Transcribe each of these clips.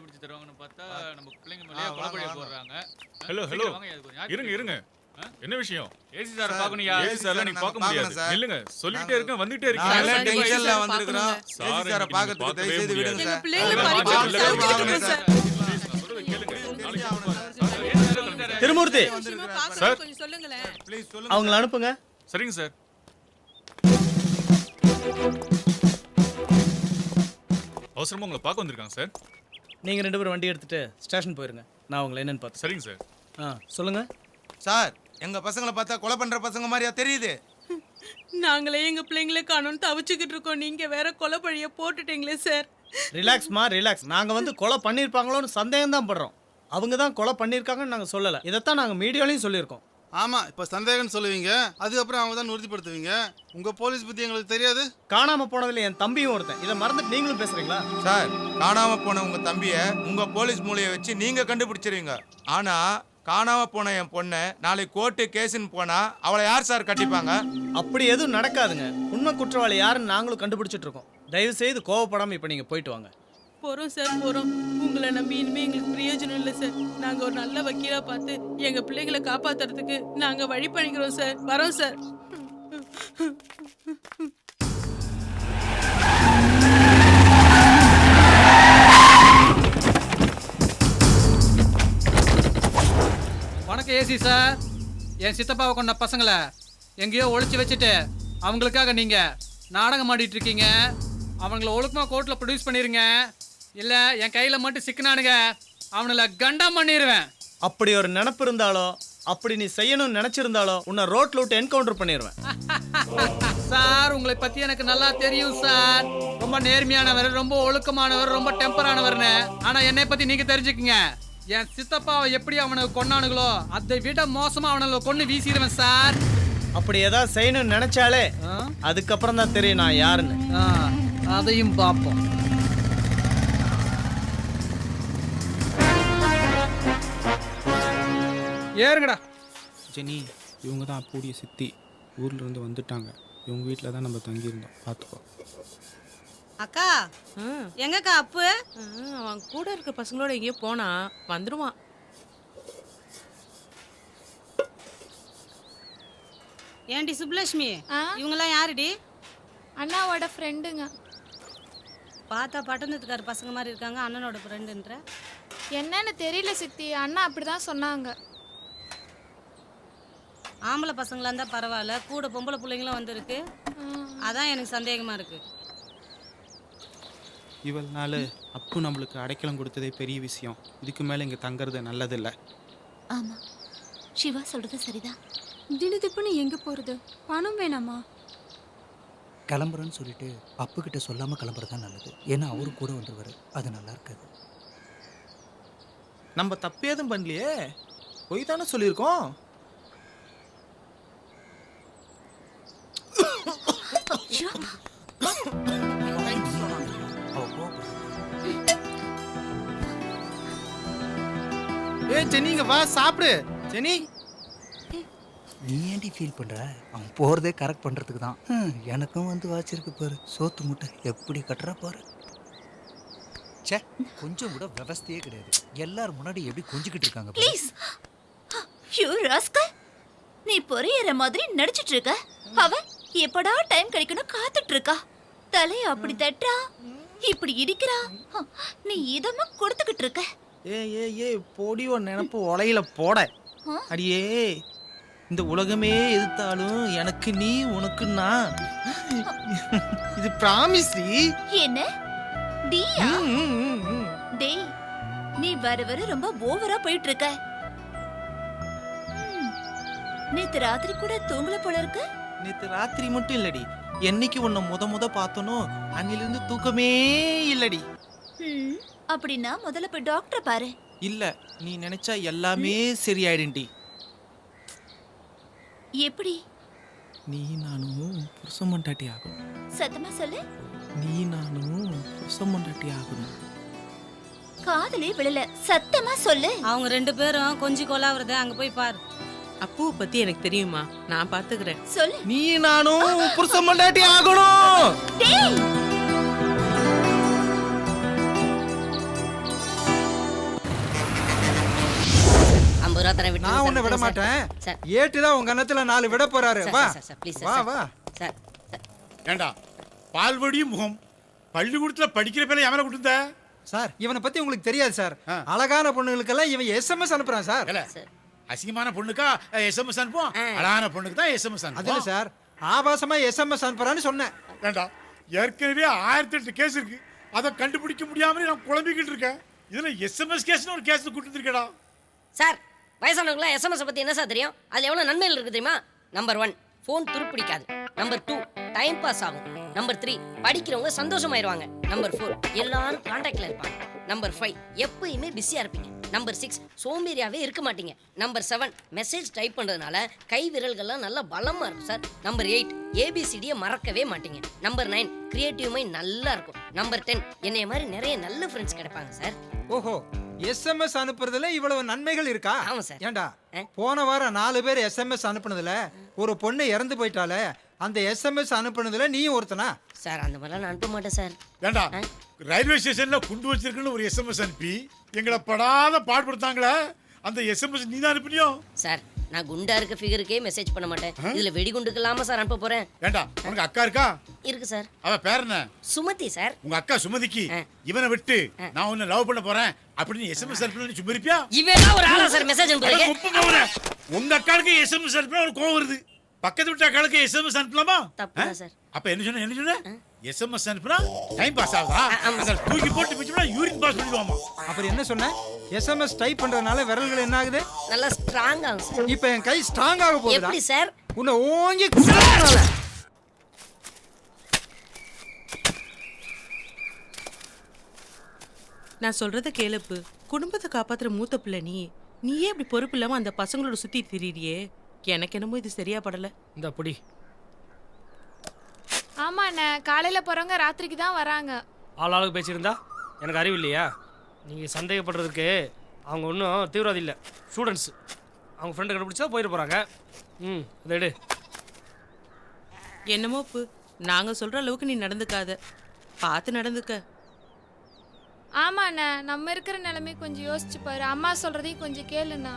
கண்டுபிடிச்சு தருவாங்கன்னு பார்த்தா நம்ம பிள்ளைங்க மேலே கொலைப்பழிய போடுறாங்க. ஹலோ இருங்க இருங்க. என்ன விஷயம்? ஏசி சார் பார்க்கணும்யா. ஏசி சார்ல நீங்க பார்க்க முடியாது. இல்லங்க சொல்லிட்டே இருக்கேன் வந்துட்டே இருக்கீங்க. நான் டென்ஷன்ல வந்திருக்கோம். ஏசி சார பார்க்கிறதுக்கு தயவு செய்து விடுங்க எங்க சார். பிள்ளைகளை பறிச்சு சார். திருமூர்த்தி சார். கொஞ்சம் சொல்லுங்களேன். ப்ளீஸ் சொல்லுங்க. அவங்கள அனுப்புங்க. சரிங்க சார். அவசரமா உங்களை பார்க்க வந்திருக்காங்க சார். நீங்க 2 பேரும் வண்டி எடுத்துட்டு ஸ்டேஷன் போயிருங்க. நான் உங்களை என்னன்னு பார்த்து. சரிங்க சார். சொல்லுங்க சார், எங்க பசங்களை பார்த்தா கொலை பண்ற பசங்க மாதிரியா தெரியுது? நாங்களே எங்க பிள்ளைங்களை காணோம்னு தவிச்சுக்கிட்டு இருக்கோம். நீங்க வேற கொலைப்பழிய போட்டுட்டீங்களே சார். ரிலாக்ஸ்மா ரிலாக்ஸ். நாங்க வந்து கொலை பண்ணிருப்பாங்களோன்னு சந்தேகம் தான் படுறோம். அவங்க தான் கொலை பண்ணிருக்காங்கன்னு நாங்க சொல்லல. இதைத்தான் நாங்க மீடியாலையும் சொல்லியிருக்கோம். ஆமா, இப்ப சந்தேகம்னு சொல்லுவீங்க, அதுக்கப்புறம் அவங்க தான் உறுதிப்படுத்துவீங்க. உங்க போலீஸ் பத்தி எங்களுக்கு தெரியாது. காணாம போனதுல என் தம்பியும் ஒருத்தன். இதை மறந்துட்டு நீங்களும் பேசுறீங்களா? சார், காணாம போன உங்க தம்பிய உங்க போலீஸ் மூளையை வச்சு நீங்க கண்டுபிடிச்சிருவீங்க. ஆனா காணாம போன என் பொண்ணை நாளைக்கு கோர்ட்டு கேஸ்ன்னு போனா அவளை யார் சார் கட்டிப்பாங்க? அப்படி எதுவும் நடக்காதுங்க. உண்மை குற்றவாளி யாருன்னு நாங்களும் கண்டுபிடிச்சிட்டு இருக்கோம். தயவு செய்து கோவப்படாம இப்ப நீங்க போயிட்டு வாங்க. போறோம் சார் போறோம். உங்களை நம்பி இனிமே எங்களுக்கு பிரயோஜனம் இல்லை சார். நாங்க ஒரு நல்ல வக்கீலா பார்த்து எங்க பிள்ளைகளை காப்பாத்துறதுக்கு நாங்க வழி பண்ணிக்கிறோம் சார். வரோம் சார். வணக்கம் ஏசி சார். என் சித்தப்பாவை கொண்ட பசங்களை எங்கேயோ ஒழிச்சு வச்சுட்டு அவங்களுக்காக நீங்க நாடகம் ஆடிட்டு இருக்கீங்க. அவங்கள ஒழுக்கமா கோர்ட்ல ப்ரொடியூஸ் பண்ணிருங்க. இல்ல என் கையில மட்டும் சிக்கனானுங்க அவங்கள கண்டம் பண்ணிடுவேன். அப்படி ஒரு நினைப்பு இருந்தாலோ, அப்படி நீ செய்யணும்னு நினைச்சிருந்தாலோ உன்னை ரோட்ல விட்டு என்கவுண்டர் பண்ணிடுவேன். சார், உங்களை பத்தி எனக்கு நல்லா தெரியும் சார். ரொம்ப நேர்மையானவர், ரொம்ப ஒழுக்கமானவர், ரொம்ப டெம்பரானவர்னு. ஆனா என்னை பத்தி நீங்க தெரிஞ்சுக்குங்க. என் சித்தப்பாவை எப்படி அவனுக்கு கொன்னானுங்களோ அதை விட மோசமா அவனை கொண்டு வீசிடுவேன் சார். அப்படி ஏதாவது செய்யணும்னு நினைச்சாலே அதுக்கப்புறம் தான் தெரியும் நான் யாருன்னு. அதையும் பார்ப்போம். ஏறுங்கடா. ஜெனி, இவங்க தான் அப்புடைய சித்தி. ஊர்ல இருந்து வந்துட்டாங்க. இவங்க வீட்டில் தான் நம்ம தங்கியிருந்தோம். பார்த்துக்கோ. அக்கா, எங்கக்கா அப்பு? அவன் கூட இருக்க பசங்களோட எங்கேயோ போனா வந்துருவான். ஏன்டி சுப்லட்சுமி, இவங்கெல்லாம் யாருடி? அண்ணாவோட ஃப்ரெண்டுங்க. பார்த்தா பட்டணத்துக்கார பசங்க மாதிரி இருக்காங்க. அண்ணனோட ஃப்ரெண்டுன்ற என்னன்னு தெரியல சித்தி. அண்ணா அப்படிதான் சொன்னாங்க. ஆம்பளை பசங்களா இருந்தா பரவாயில்ல, கூட பொம்பளை பிள்ளைங்களும் வந்திருக்கு. அதான் எனக்கு சந்தேகமா இருக்கு. இவள் நாள் அப்பு நம்மளுக்கு அடைக்கலம் கொடுத்ததே பெரிய விஷயம். இதுக்கு மேலே இங்கே தங்குறது நல்லதில்லை. ஆமா, சிவா சொல்றது சரிதான். திடுதிப்புன்னு எங்க போறது? பணம் வேணாமா? கிளம்புறேன்னு சொல்லிட்டு அப்பு கிட்ட சொல்லாம கிளம்புறதுதான் நல்லது. ஏன்னா அவரு கூட வந்துருவாரு. அது நல்லா இருக்காது. நம்ம தப்பு எதுவும் பண்ணலையே, போய் தானே சொல்லியிருக்கோம். ஜெனிங்க வா சாப்பிடு. ஜெனி, நீ ஏன்டி ஃபீல் பண்ற? அவன் போறதே கரெக்ட் பண்றதுக்கு தான். எனக்கும் வந்து வாச்சிருக்கு பாரு. சோத்து முட்டை எப்படி கட்டுற பாரு. சே, கொஞ்சம் கூட விவஸ்தையே கிடையாது. எல்லாரும் முன்னாடி எப்படி கொஞ்சிக்கிட்டு இருக்காங்க. ப்ளீஸ் யூ ராஸ்கல், நீ பொரியற மாதிரி நடிச்சிட்டு இருக்க. அவன் எப்படா டைம் கிடைக்கணும் காத்துட்டு இருக்கா. தலைய அப்படி தட்டா, இப்படி இடிக்கிறா. நீ இதமா கொடுத்துக்கிட்டு இருக்க. ஏ போடி ஒரு நினைப்பு உலையில போட. அடியே, இந்த உலகமே எதிர்த்தாலும் எனக்கு நீ உனக்கு நான். இது பிராமிஸ். என்ன டியா? டேய், நீ வர வர ரொம்ப ஓவரா போயிட்டு இருக்க. நேத்து ராத்திரி கூட தூங்கல போல இருக்கு. நேத்து ராத்திரி மட்டும் இல்லடி, என்னைக்கு உன்னை முத பார்த்தனோ அன்னிலிருந்து தூக்கமே இல்லடி. அப்படின்னா முதல்ல போய் டாக்டரை பாரு. இல்ல, நீ நினைச்சா எல்லாமே சரியாயிடும்டி. எப்படி? நீ நானும் புருஷன் பொண்டாட்டி ஆகணும். சத்தமா சொல்லு. நீ நானும் புருஷன் பொண்டாட்டி ஆகணும். காதலே விழல, சத்தமா சொல்லு. அவங்க 2 பேரும் கொஞ்சம் கொலாவுறத அங்க போய் பாரு. அப்புவை பத்தி எனக்கு தெரியுமா, நான் பாத்துக்கிறேன். சொல்லு. நீ நானும் புருஷன் பொண்டாட்டி ஆகணும். டேய், ரூபா தரேன் விட்டு நான் உன்னை விட மாட்டேன். சார். ஏட்டு தான் உங்க அண்ணத்துல 4 விட போறாரு. சார், வா சார், சார், please, வா சார். வா. சார் ஏண்டா பால்வடியும் முகம் பள்ளிக்கூடத்துல படிக்கிற பேரை எவனை கொடுத்த சார் இவனை பத்தி உங்களுக்கு தெரியாது சார். அழகான பொண்ணுங்களுக்கெல்லாம் இவன் எஸ்எம்எஸ் அனுப்புறான் சார். அசிங்கமான பொண்ணுக்கா எஸ்எம்எஸ் அனுப்புவோம் அழகான பொண்ணுக்கு தான் எஸ்எம்எஸ் அது அனுப்புவோம் இல்ல சார், ஆபாசமா எஸ்எம்எஸ் அனுப்புறான்னு சொன்னேன். ஏண்டா ஏற்கனவே 1008 கேஸ் இருக்கு அதை கண்டுபிடிக்க முடியாமலே நான் குழம்பிக்கிட்டு இருக்கேன். இதுல எஸ்எம்எஸ் கேஸ்னு ஒரு கேஸ் கொடுத்துருக்கேடா. சார் வயசானவங்களாம் எஸ்எம்எஸ் பத்தி என்ன சார் தெரியும்? அதுல எவ்வளவு நன்மைகள் இருக்கு தெரியுமா? நம்பர் 1 ஃபோன் துருப்பிடிக்காது. நம்பர் 2 டைம் பாஸ் ஆகும். நம்பர் 3 படிக்கிறவங்க சந்தோஷமாயிருவாங்க. நம்பர் 4 எல்லாரும் கான்டாக்ட்ல இருப்பாங்க. நம்பர் 5 எப்பயுமே பிஸியா இருப்பீங்க. நம்பர் 6 சோம்பேறியாவே இருக்க மாட்டீங்க. நம்பர் 7 மெசேஜ் டைப் பண்றதுனால கை விரல்கள்லாம் நல்லா பலமா இருக்கும் சார். நம்பர் 8 ஏபிசிடியை மறக்கவே மாட்டீங்க. நம்பர் 9 கிரியேட்டிவ் மைண்ட் நல்லா இருக்கும். நம்பர் 10 என்னைய மாதிரி நிறைய நல்ல ஃப்ரெண்ட்ஸ் கிடைப்பாங்க சார். ஓஹோ, எஸ்எம்எஸ் அனுப்புறதுல இவ்வளவு நன்மைகள் இருக்கா? ஆமா சார். ஏண்டா போன வாரம் 4 பேர் எஸ்எம்எஸ் அனுப்புனதுல ஒரு பொண்ணு இறந்து போயிட்டாலே, அந்த எஸ்எம்எஸ் அனுப்புனதுல நீயும் ஒருத்தனா? சார் அந்த மாதிரிலாம் நான் அனுப்ப மாட்டேன் சார். ஏண்டா ரயில்வே ஸ்டேஷன்ல குண்டு வச்சிருக்குன்னு ஒரு எஸ்எம்எஸ் அனுப்பி எங்களை படாத பாடுபடுத்தாங்களே, அந்த எஸ்எம்எஸ் நீ தான் அனுப்பினியோ? சார் நான் குண்டா இருக்க ஃபிகருக்கே மெசேஜ் பண்ண மாட்டேன். இதுல வெடிகுண்டுக்கு இல்லாம சார் அனுப்ப போறேன். ஏண்டா உனக்கு அக்கா இருக்கா? இருக்கு சார். அவ பேர் என்ன? சுமதி சார். உங்க அக்கா சுமதிக்கு இவனை விட்டு நான் உன்னை லவ் பண்ண போறேன் அப்படின்னு எஸ்எம்எஸ் அனுப்பி சும்மா இருப்பியா? இவன் ஒரு ஆளா சார் மெசேஜ் அனுப்புறீங்க? உங்க அக்காளுக்கு எஸ்எம்எஸ் அனுப்பினா ஒரு கோவம் வருது, பக்கத்து வீட்டு அக்காளுக்கு எஸ்எம்எஸ் அனுப்பலாமா? தப்பு சார். அப்ப என்ன சொன்ன எஸ்எம்எஸ் அனுப்புனா டைம் பாஸ் ஆகுதா? அத தூக்கி போட்டு பிச்சுனா யூரின் பாஸ் பண்ணிடுவாமா? அப்புறம் என்ன சொன்ன? எஸ்எம்எஸ் டைப் பண்றதுனால விரல்கள் என்ன ஆகுது? நல்லா ஸ்ட்ராங் ஆகும் சார். இப்போ என் கை ஸ்ட்ராங் ஆக போகுதா? எப்படி சார்? உன்னை ஓங்கி குத்துறனால. நான் சொல்றத கேளுப்பு. குடும்பத்தை காப்பாத்துற மூத்த பிள்ளை நீயே இப்படி பொறுப்பு இல்லாம அந்த பசங்களோட சுத்தி திரியிறியே. எனக்கு என்னமோ இது சரியா படல. இந்த புடி. ஆமா அண்ணே, காலையில போறவங்க ராத்திரிக்கு தான் வராங்க. ஆளாளுக்கு பேசியிருந்தா எனக்கு அறிவு இல்லையா? நீங்கள் சந்தேகப்படுறதுக்கு அவங்க ஒன்றும் தீவிரவாதி இல்லை, ஸ்டூடெண்ட்ஸ். அவங்க ஃப்ரெண்டு கண்டுபிடிச்சா போயிட போகிறாங்க. அதை எடு. என்னமோப்பு, நாங்க சொல்ற அளவுக்கு நீ நடந்துக்காத, பார்த்து நடந்துக்க. ஆமா அண்ணே, நம்ம இருக்கிற நிலைமை கொஞ்சம் யோசிச்சு பாரு. அம்மா சொல்றதையும் கொஞ்சம் கேளுண்ணா.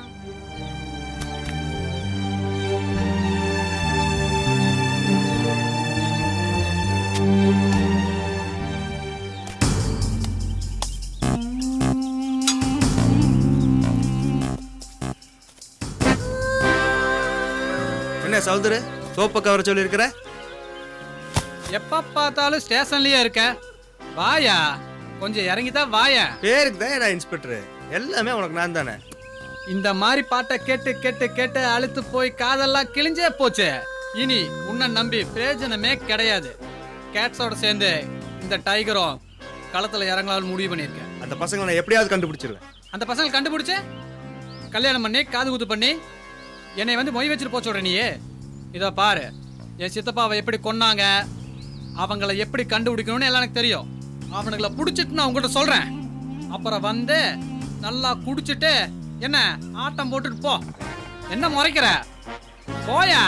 என்ன சௌதரு சோப்பு கவர சொல்லியிருக்கிற? எப்ப பார்த்தாலும் ஸ்டேஷன்லயே இருக்க. வாயா, கொஞ்சம் இறங்கிதான் வாயா. பேருக்கு தான் நான் இன்ஸ்பெக்டர், எல்லாமே உனக்கு நான் தானே. இந்த மாதிரி பாட்டை கேட்டு கேட்டு கேட்டு அழுத்து போய் காதெல்லாம் கிழிஞ்சே போச்சு. இனி உன்னை நம்பி பிரயோஜனமே கிடையாது. கேட்ஸோட சேர்ந்து இந்த டைகரும் களத்துல இறங்கலாம்னு முடிவு பண்ணியிருக்கேன். அந்த பசங்களை நான் எப்படியாவது கண்டுபிடிச்சிருவேன். அந்த பசங்களை கண்டுபிடிச்சு கல்யாணம் பண்ணி காது குத்து பண்ணி என்னை வந்து மொய் வச்சுட்டு போச்சு விட நீயே. இதோ பாரு, என் சித்தப்பாவை எப்படி கொன்னாங்க, அவங்கள எப்படி கண்டுபிடிக்கணும்னு எல்லாம் எனக்கு தெரியும். அவனுங்களை பிடிச்சிட்டு நான் உங்கள்கிட்ட சொல்றேன். அப்புறம் வந்து நல்லா குடிச்சிட்டு என்ன ஆட்டம் போட்டுட்டு போ. என்ன முறைக்கிற? போயா,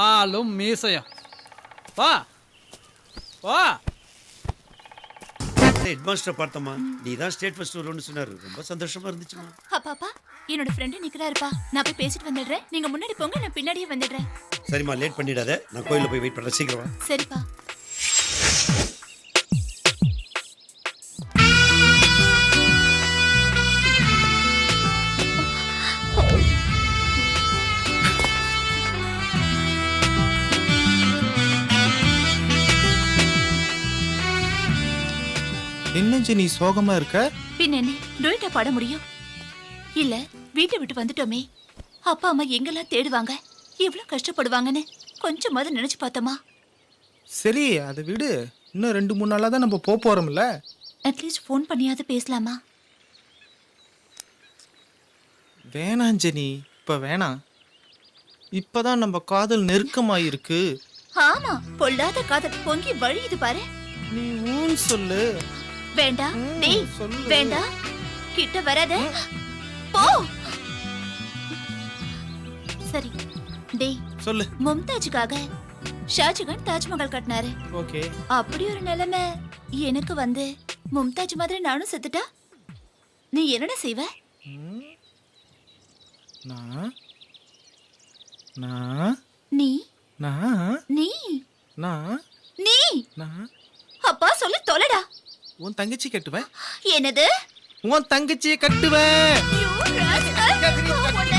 ஆளும் மீசையும். போ போ. ஹெட் மாஸ்டர் பார்த்தமா, நீ தான் ஸ்டேட் ஃபர்ஸ்ட் வரும்னு சொன்னாரு. ரொம்ப சந்தோஷமா இருந்துச்சுமா. அப்பாப்பா, என்னோட ஃப்ரெண்டு நிக்கிறாருப்பா. நான் போய் பேசிட்டு வந்துடுறேன். நீங்க முன்னாடி போங்க, நான் பின்னாடியே வந்துடுறேன். சரிம்மா, லேட் பண்ணிடாத. நான் கோயில்ல போய் வெயிட் பண்றேன். சீக்கிரம் வா. சரிப்பா. என்ன நீ சோகமா இருக்க? பின்ன என்ன டொயிட்டா பாட முடியும்? இல்ல வீட்டை விட்டு வந்துட்டோமே, அப்பா அம்மா எங்கெல்லாம் தேடுவாங்க, இவ்வளவு கஷ்டப்படுவாங்கன்னு கொஞ்சமாவது நினைச்சு பார்த்தோமா? சரி அதை விடு. இன்னும் 2-3 நாளா தான் நம்ம போறோம்ல. அட்லீஸ்ட் ஃபோன் பண்ணியாவது பேசலாமா? வேணாம் ஜெனி, இப்ப வேணாம். இப்பதான் நம்ம காதல் நெருக்கமாயிருக்கு. ஆமா, பொல்லாத காதல் பொங்கி வழியுது பாரு. நீ ஊன் சொல்லு. வேண்டாம் டேய், வேண்டாம், கிட்ட வராத, போ. சரி டேய் சொல்லு. மும்தாஜுக்காக ஷாஜகான் தாஜ்மஹால் கட்டினாரு. ஓகே. அப்படி ஒரு நிலைமை எனக்கு வந்து மும்தாஜ் மாதிரி நானும் செத்துட்டா நீ என்னடா செய்வ? நான் நான் நீ நான் நீ நான் நீ நான் அப்பா சொல்லி தொலைடா. உன் தங்கச்சி கட்டுவேன். என்னது? உன் தங்கச்சியை கட்டுவேன். You rascal. உன்னை